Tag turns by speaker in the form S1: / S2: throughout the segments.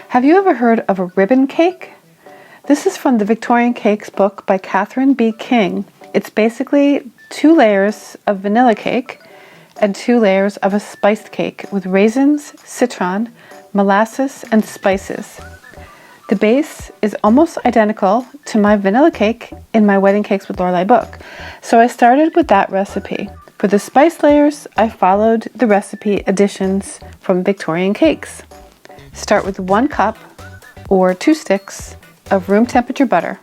S1: Have you ever heard of a ribbon cake? This is from the Victorian Cakes book by Catherine B. King. It's basically 2 layers of vanilla cake and 2 layers of a spiced cake with raisins, citron, molasses, and spices. The base is almost identical to my vanilla cake in my Wedding Cakes with Lorelei book, so I started with that recipe. For the spice layers, I followed the recipe additions from Victorian Cakes. Start with 1 cup or 2 sticks of room temperature butter.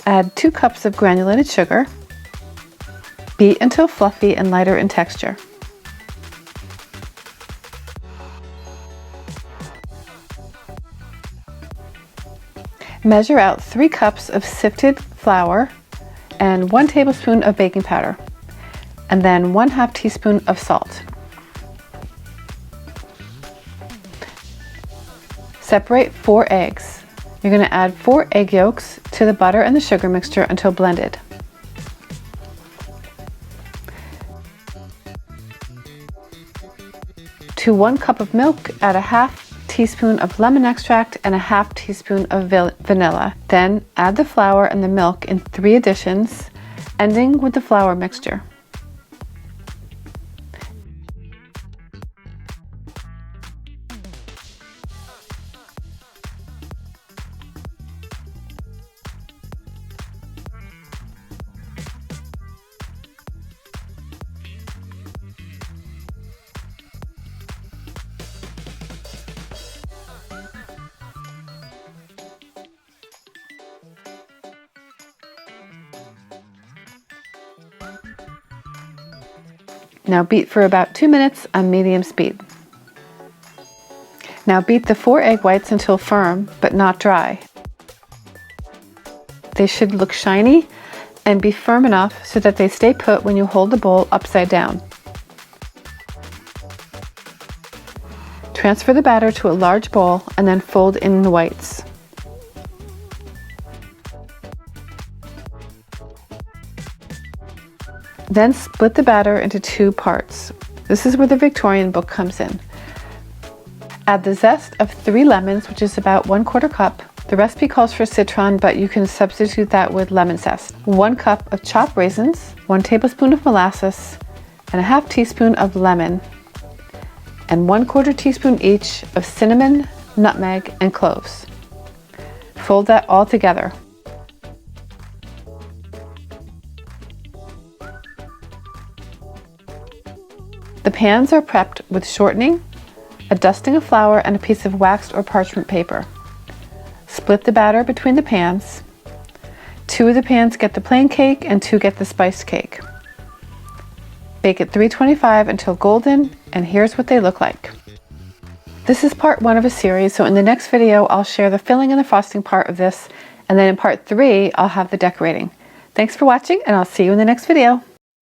S1: Add 2 cups of granulated sugar. Beat until fluffy and lighter in texture. Measure out 3 cups of sifted flour and 1 tablespoon of baking powder, and then 1/2 teaspoon of salt. Separate 4 eggs. You're going to add 4 egg yolks to the butter and the sugar mixture until blended. To 1 cup of milk, add a 1/2 teaspoon of lemon extract and a 1/2 teaspoon of vanilla. Then add the flour and the milk in 3 additions, ending with the flour mixture. Now beat for about 2 minutes on medium speed. Now beat the 4 egg whites until firm, but not dry. They should look shiny and be firm enough so that they stay put when you hold the bowl upside down. Transfer the batter to a large bowl and then fold in the whites. Then split the batter into 2 parts. This is where the Victorian book comes in. Add the zest of 3 lemons, which is about 1/4 cup. The recipe calls for citron, but you can substitute that with lemon zest. 1 cup of chopped raisins, 1 tablespoon of molasses, and a 1/2 teaspoon of lemon, and 1/4 teaspoon each of cinnamon, nutmeg, and cloves. Fold that all together. The pans are prepped with shortening, a dusting of flour, and a piece of waxed or parchment paper. Split the batter between the pans. 2 of the pans get the plain cake and 2 get the spiced cake. Bake at 325 until golden, and here's what they look like. This is part 1 of a series, so in the next video I'll share the filling and the frosting part of this, and then in part 3 I'll have the decorating. Thanks for watching, and I'll see you in the next video.